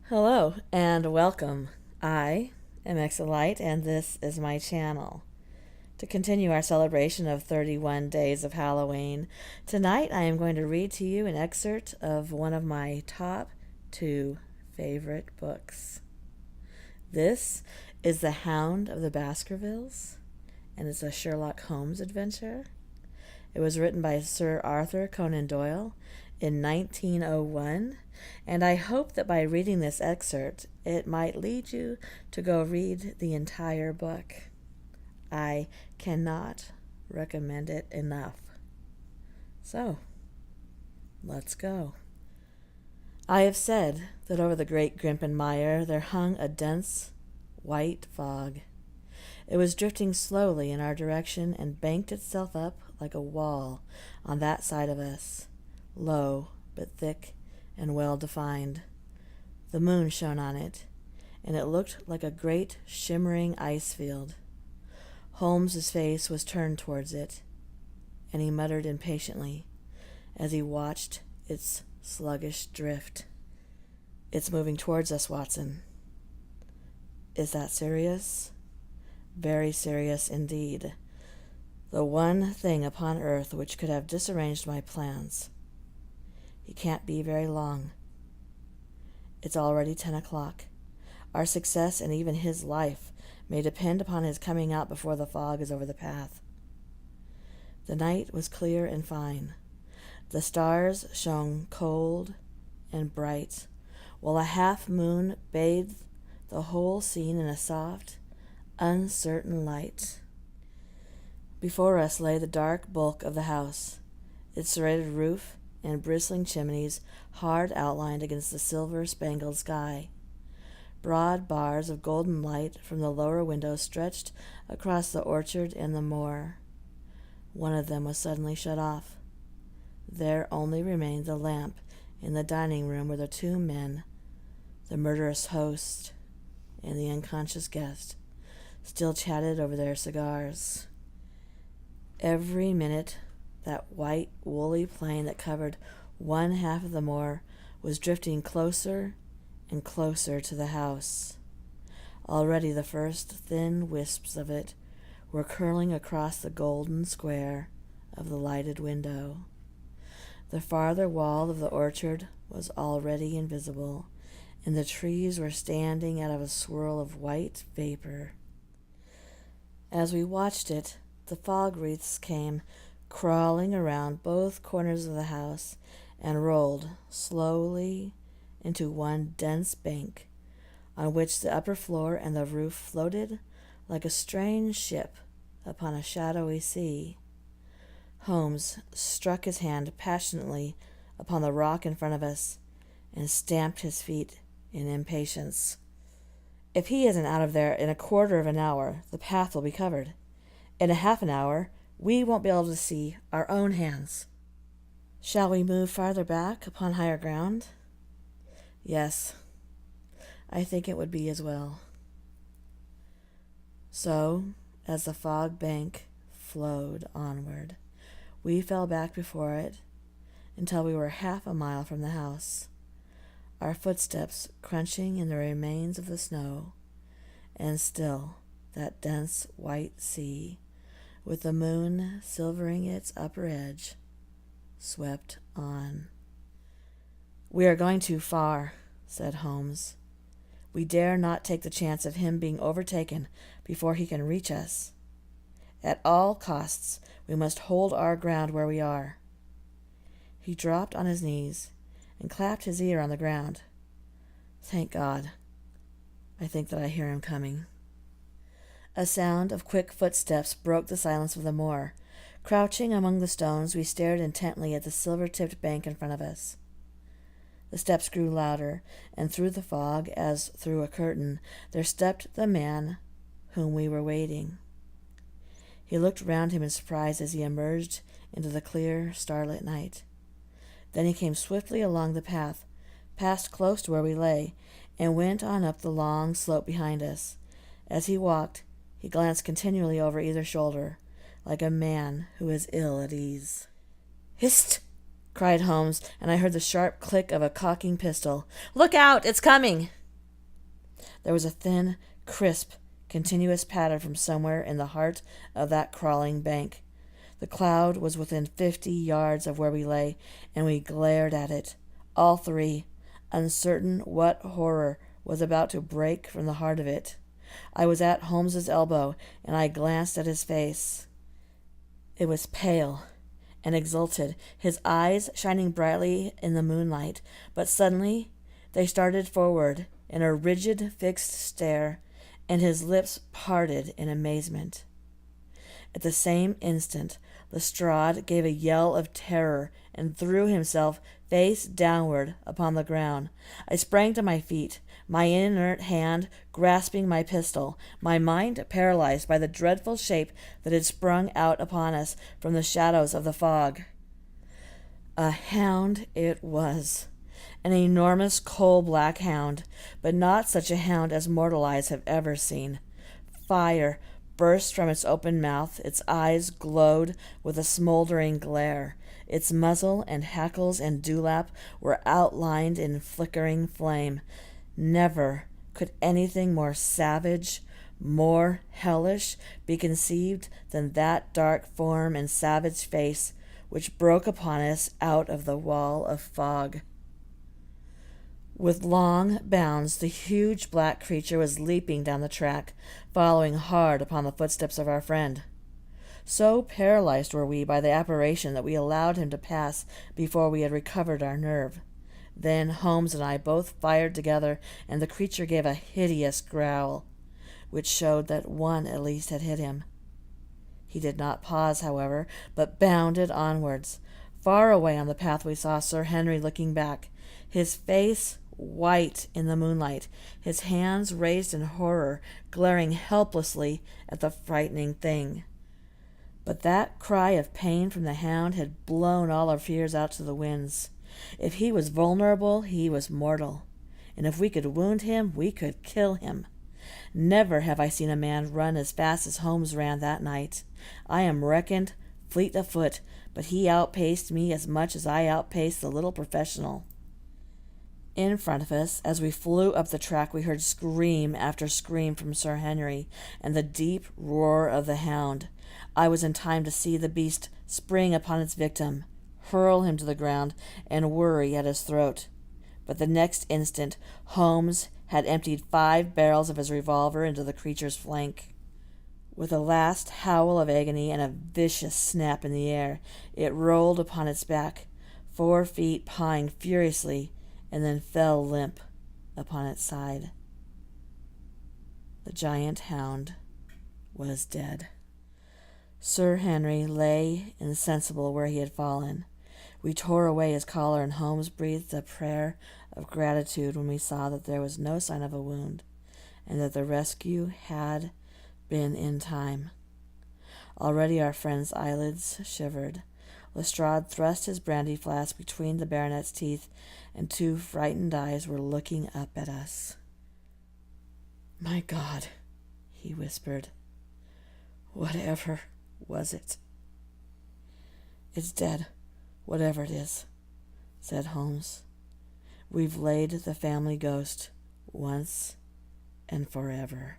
Hello and welcome. I am Exelite and this is my channel. To continue our celebration of 31 days of Halloween, tonight I am going to read to you an excerpt of one of my top 2 favorite books. This is The Hound of the Baskervilles, and it's a Sherlock Holmes adventure. It was written by Sir Arthur Conan Doyle in 1901, and I hope that by reading this excerpt, it might lead you to go read the entire book. I cannot recommend it enough. So, let's go. I have said that over the great Grimpen Mire there hung a dense, white fog. It was drifting slowly in our direction and banked itself up like a wall on that side of us, low but thick and well defined. The moon shone on it, and it looked like a great shimmering ice field. Holmes's face was turned towards it, and he muttered impatiently as he watched its sluggish drift. "It's moving towards us, Watson." "Is that serious?" "Very serious indeed. The one thing upon earth which could have disarranged my plans. He can't be very long. It's already 10 o'clock. Our success and even his life may depend upon his coming out before the fog is over the path." The night was clear and fine. The stars shone cold and bright, while a half-moon bathed the whole scene in a soft, uncertain light. Before us lay the dark bulk of the house, its serrated roof and bristling chimneys hard outlined against the silver-spangled sky. Broad bars of golden light from the lower windows stretched across the orchard and the moor. One of them was suddenly shut off. There only remained the lamp in the dining room where the 2 men, the murderous host and the unconscious guest, still chatted over their cigars. Every minute that white, woolly plain that covered one half of the moor was drifting closer and closer to the house. Already the first thin wisps of it were curling across the golden square of the lighted window. The farther wall of the orchard was already invisible, and the trees were standing out of a swirl of white vapor. As we watched it, the fog wreaths came crawling around both corners of the house and rolled slowly into one dense bank, on which the upper floor and the roof floated like a strange ship upon a shadowy sea. Holmes struck his hand passionately upon the rock in front of us and stamped his feet in impatience. "If he isn't out of there in a quarter of an hour, the path will be covered. In a half an hour, we won't be able to see our own hands." "Shall we move farther back upon higher ground?" "Yes, I think it would be as well." So, as the fog bank flowed onward, we fell back before it until we were half a mile from the house, our footsteps crunching in the remains of the snow, and still that dense white sea, with the moon silvering its upper edge, swept on. "We are going too far," said Holmes. "We dare not take the chance of him being overtaken before he can reach us. At all costs, we must hold our ground where we are." He dropped on his knees and clapped his ear on the ground. "Thank God. I think that I hear him coming." A sound of quick footsteps broke the silence of the moor. Crouching among the stones, we stared intently at the silver-tipped bank in front of us. The steps grew louder, and through the fog, as through a curtain, there stepped the man whom we were waiting. He looked round him in surprise as he emerged into the clear, starlit night. Then he came swiftly along the path, passed close to where we lay, and went on up the long slope behind us. As he walked, he glanced continually over either shoulder, like a man who is ill at ease. "Hist!" cried Holmes, and I heard the sharp click of a cocking pistol. "Look out! It's coming!" There was a thin, crisp, continuous patter from somewhere in the heart of that crawling bank. The cloud was within 50 yards of where we lay, and we glared at it, all three, uncertain what horror was about to break from the heart of it. I was at Holmes's elbow, and I glanced at his face. It was pale and exulted, his eyes shining brightly in the moonlight, but suddenly they started forward in a rigid, fixed stare, and his lips parted in amazement. At the same instant, Lestrade gave a yell of terror and threw himself face downward upon the ground. I sprang to my feet, my inert hand grasping my pistol, my mind paralyzed by the dreadful shape that had sprung out upon us from the shadows of the fog. A hound it was, an enormous coal-black hound, but not such a hound as mortal eyes have ever seen. Fire burst from its open mouth, its eyes glowed with a smoldering glare. Its muzzle and hackles and dewlap were outlined in flickering flame. Never could anything more savage, more hellish be conceived than that dark form and savage face which broke upon us out of the wall of fog. With long bounds, the huge black creature was leaping down the track, following hard upon the footsteps of our friend. So paralyzed were we by the apparition that we allowed him to pass before we had recovered our nerve. Then Holmes and I both fired together, and the creature gave a hideous growl, which showed that one at least had hit him. He did not pause, however, but bounded onwards. Far away on the path we saw Sir Henry looking back, his face white in the moonlight, his hands raised in horror, glaring helplessly at the frightening thing. But that cry of pain from the hound had blown all our fears out to the winds. If he was vulnerable, he was mortal, and if we could wound him, we could kill him. Never have I seen a man run as fast as Holmes ran that night. I am reckoned fleet of foot, but he outpaced me as much as I outpaced the little professional. In front of us, as we flew up the track, we heard scream after scream from Sir Henry, and the deep roar of the hound. I was in time to see the beast spring upon its victim, hurl him to the ground, and worry at his throat. But the next instant, Holmes had emptied 5 barrels of his revolver into the creature's flank. With a last howl of agony and a vicious snap in the air, it rolled upon its back, 4 feet pawing furiously, and then fell limp upon its side. The giant hound was dead. Sir Henry lay insensible where he had fallen. We tore away his collar, and Holmes breathed a prayer of gratitude when we saw that there was no sign of a wound, and that the rescue had been in time. Already our friend's eyelids shivered. Lestrade thrust his brandy flask between the baronet's teeth, and 2 frightened eyes were looking up at us. "My God," he whispered. "Whatever was it?" "It's dead, whatever it is," said Holmes. "We've laid the family ghost once and forever."